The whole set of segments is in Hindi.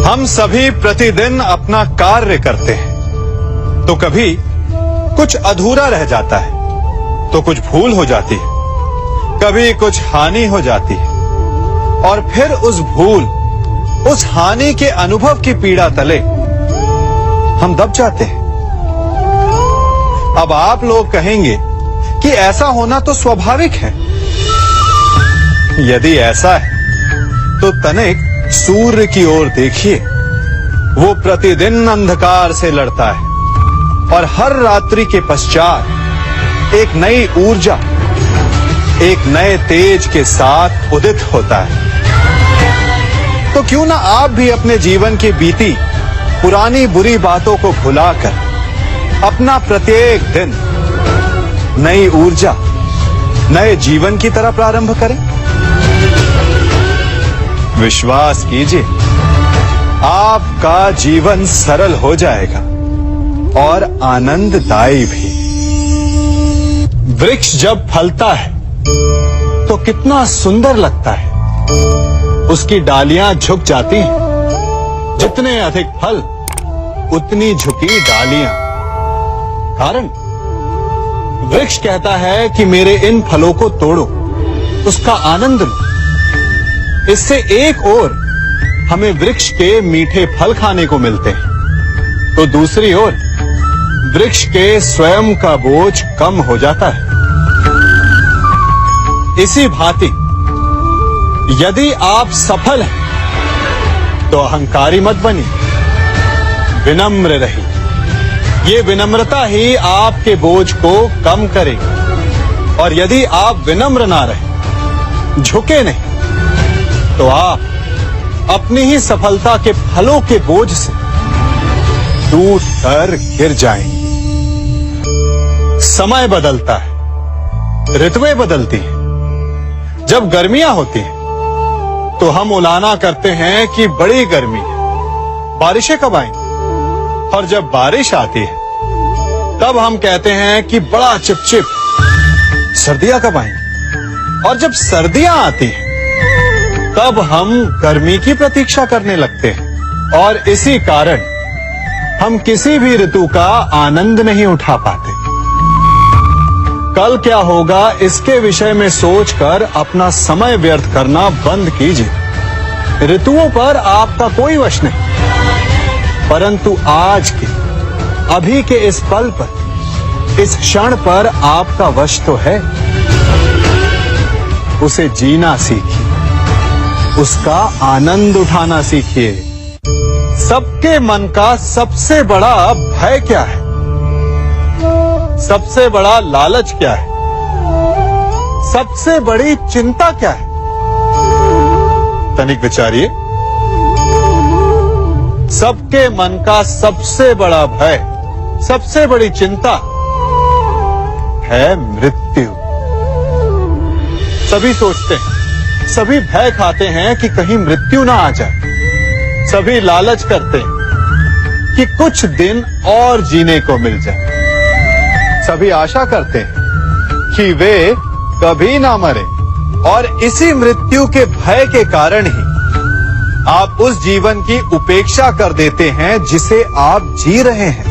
हम सभी प्रतिदिन अपना कार्य करते हैं तो कभी कुछ अधूरा रह जाता है, तो कुछ भूल हो जाती है, कभी कुछ हानि हो जाती है और फिर उस भूल, उस हानि के अनुभव की पीड़ा तले हम दब जाते हैं। अब आप लोग कहेंगे कि ऐसा होना तो स्वाभाविक है। यदि ऐसा है तो तनिक सूर्य की ओर देखिए। वो प्रतिदिन अंधकार से लड़ता है और हर रात्रि के पश्चात एक नई ऊर्जा, एक नए तेज के साथ उदित होता है। तो क्यों ना आप भी अपने जीवन की बीती पुरानी बुरी बातों को भुलाकर अपना प्रत्येक दिन नई ऊर्जा, नए जीवन की तरह प्रारंभ करें। विश्वास कीजिए, आपका जीवन सरल हो जाएगा और आनंददायी भी। वृक्ष जब फलता है तो कितना सुंदर लगता है। उसकी डालियां झुक जाती हैं। जितने अधिक फल उतनी झुकी डालियां। कारण वृक्ष कहता है कि मेरे इन फलों को तोड़ो, उसका आनंद लो। इससे एक ओर हमें वृक्ष के मीठे फल खाने को मिलते हैं, तो दूसरी ओर वृक्ष के स्वयं का बोझ कम हो जाता है। इसी भांति यदि आप सफल हैं तो अहंकारी मत बनिए, विनम्र रहिए। ये विनम्रता ही आपके बोझ को कम करेगी। और यदि आप विनम्र ना रहे, झुके नहीं, तो आप अपनी ही सफलता के फलों के बोझ से टूट कर गिर जाएंगे। समय बदलता है, ऋतुएं बदलती हैं। जब गर्मियां होती हैं तो हम उलाना करते हैं कि बड़ी गर्मी है, बारिशें कब आएंगी। और जब बारिश आती है तब हम कहते हैं कि बड़ा चिपचिप, सर्दियां कब आएंगी। और जब सर्दियां आती हैं तब हम गर्मी की प्रतीक्षा करने लगते हैं। और इसी कारण हम किसी भी ऋतु का आनंद नहीं उठा पाते। कल क्या होगा इसके विषय में सोचकर अपना समय व्यर्थ करना बंद कीजिए। ऋतुओं पर आपका कोई वश नहीं, परंतु आज के, अभी के इस पल पर, इस क्षण पर आपका वश तो है। उसे जीना सीखिए, उसका आनंद उठाना सीखिए। सबके मन का सबसे बड़ा भय क्या है? सबसे बड़ा लालच क्या है? सबसे बड़ी चिंता क्या है? तनिक विचारिए। सबके मन का सबसे बड़ा भय, सबसे बड़ी चिंता है मृत्यु। सभी सोचते हैं, सभी भय खाते हैं कि कहीं मृत्यु ना आ जाए। सभी लालच करते हैं कि कुछ दिन और जीने को मिल जाए। सभी आशा करते हैं कि वे कभी ना मरे। और इसी मृत्यु के भय के कारण ही आप उस जीवन की उपेक्षा कर देते हैं जिसे आप जी रहे हैं।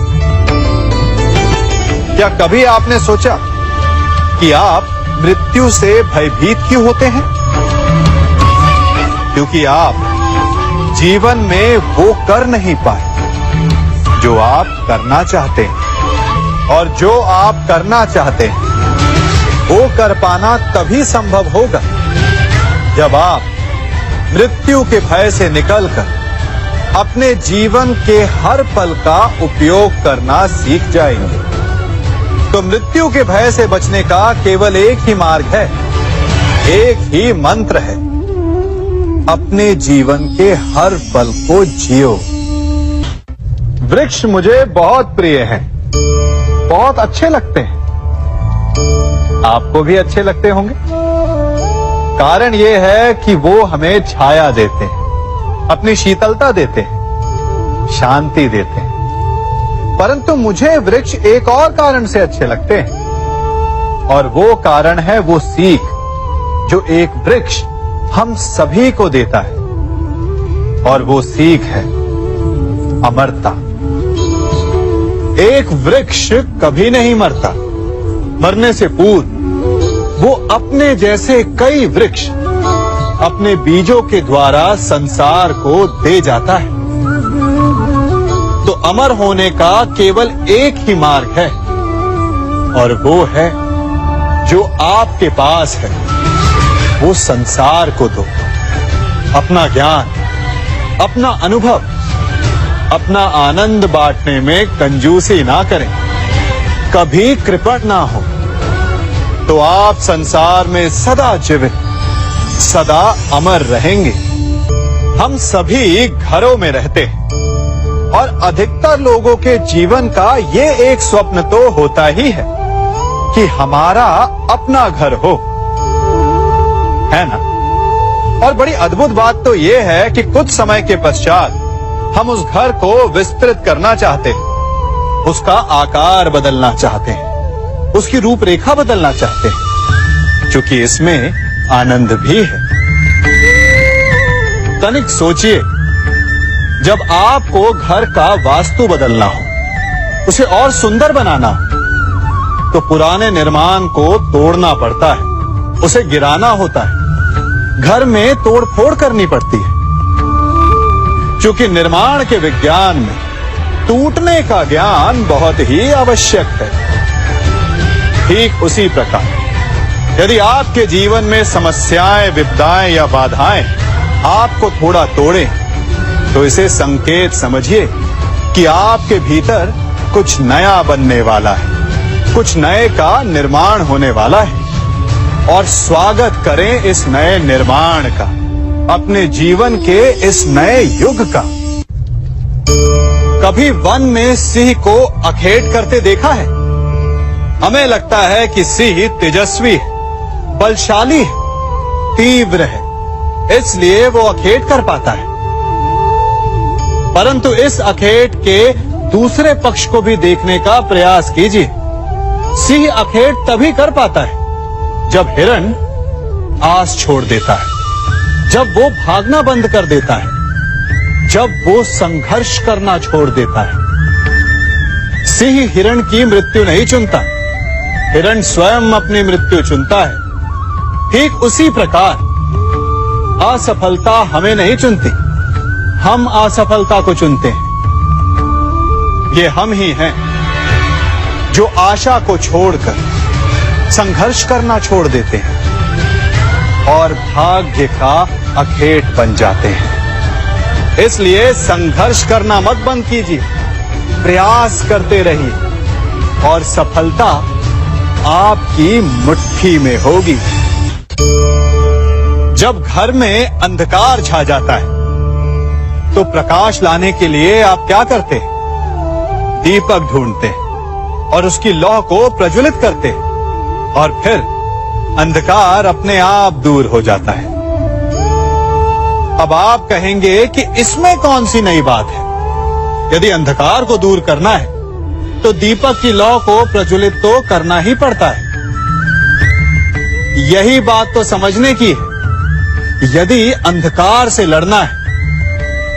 क्या कभी आपने सोचा कि आप मृत्यु से भयभीत क्यों होते हैं? क्योंकि आप जीवन में वो कर नहीं पाए जो आप करना चाहते हैं। और जो आप करना चाहते हैं वो कर पाना तभी संभव होगा जब आप मृत्यु के भय से निकलकर अपने जीवन के हर पल का उपयोग करना सीख जाएंगे। तो मृत्यु के भय से बचने का केवल एक ही मार्ग है, एक ही मंत्र है। अपने जीवन के हर पल को जियो। वृक्ष मुझे बहुत प्रिय हैं, बहुत अच्छे लगते हैं। आपको भी अच्छे लगते होंगे। कारण यह है कि वो हमें छाया देते हैं, अपनी शीतलता देते हैं, शांति देते हैं। परंतु मुझे वृक्ष एक और कारण से अच्छे लगते हैं, और वो कारण है वो सीख जो एक वृक्ष हम सभी को देता है। और वो सीख है अमरता। एक वृक्ष कभी नहीं मरता, मरने से पूर्व वो अपने जैसे कई वृक्ष अपने बीजों के द्वारा संसार को दे जाता है। तो अमर होने का केवल एक ही मार्ग है, और वो है जो आपके पास है, वो संसार को दो। अपना ज्ञान, अपना अनुभव, अपना आनंद बांटने में कंजूसी ना करें, कभी कृपण ना हो, तो आप संसार में सदा जीवित, सदा अमर रहेंगे। हम सभी घरों में रहते हैं, और अधिकतर लोगों के जीवन का ये एक स्वप्न तो होता ही है कि हमारा अपना घर हो, है ना? और बड़ी अद्भुत बात तो ये है कि कुछ समय के पश्चात हम उस घर को विस्तृत करना चाहते हैं, उसका आकार बदलना चाहते हैं, उसकी रूपरेखा बदलना चाहते हैं, क्योंकि इसमें आनंद भी है। तनिक सोचिए, जब आपको घर का वास्तु बदलना हो, उसे और सुंदर बनाना हो, तो पुराने निर्माण को तोड़ना पड़ता है, उसे गिराना होता है, घर में तोड़फोड़ करनी पड़ती है। क्योंकि निर्माण के विज्ञान में टूटने का ज्ञान बहुत ही आवश्यक है। ठीक उसी प्रकार यदि आपके जीवन में समस्याएं, विपदाएं या बाधाएं आपको थोड़ा तोड़े, तो इसे संकेत समझिए कि आपके भीतर कुछ नया बनने वाला है, कुछ नए का निर्माण होने वाला है। और स्वागत करें इस नए निर्माण का, अपने जीवन के इस नए युग का। कभी वन में सिंह को अखेट करते देखा है? हमें लगता है कि सिंह तेजस्वी है, बलशाली है, तीव्र है, इसलिए वो अखेट कर पाता है। परंतु इस अखेट के दूसरे पक्ष को भी देखने का प्रयास कीजिए। सिंह अखेट तभी कर पाता है जब हिरण आस छोड़ देता है, जब वो भागना बंद कर देता है, जब वो संघर्ष करना छोड़ देता है। सिंह हिरण की मृत्यु नहीं चुनता, हिरण स्वयं अपनी मृत्यु चुनता है। ठीक उसी प्रकार असफलता हमें नहीं चुनती, हम असफलता को चुनते हैं। ये हम ही हैं जो आशा को छोड़कर संघर्ष करना छोड़ देते हैं और भाग्य का अखेट बन जाते हैं। इसलिए संघर्ष करना मत बंद कीजिए, प्रयास करते रहिए और सफलता आपकी मुट्ठी में होगी। जब घर में अंधकार छा जाता है तो प्रकाश लाने के लिए आप क्या करते हैं? दीपक ढूंढते हैं और उसकी लौ को प्रज्वलित करते हैं, और फिर अंधकार अपने आप दूर हो जाता है। अब आप कहेंगे कि इसमें कौन सी नई बात है? यदि अंधकार को दूर करना है तो दीपक की लौ को प्रज्वलित तो करना ही पड़ता है। यही बात तो समझने की है। यदि अंधकार से लड़ना है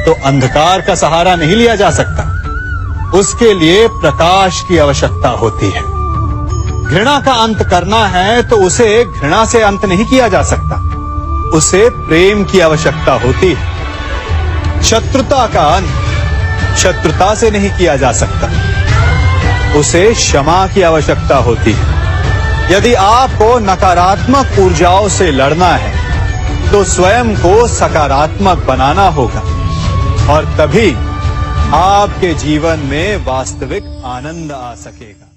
तो अंधकार का सहारा नहीं लिया जा सकता, उसके लिए प्रकाश की आवश्यकता होती है। घृणा का अंत करना है तो उसे घृणा से अंत नहीं किया जा सकता, उसे प्रेम की आवश्यकता होती है। शत्रुता का अंत शत्रुता से नहीं किया जा सकता, उसे क्षमा की आवश्यकता होती है। यदि आपको नकारात्मक ऊर्जाओं से लड़ना है तो स्वयं को सकारात्मक बनाना होगा, और तभी आपके जीवन में वास्तविक आनंद आ सकेगा।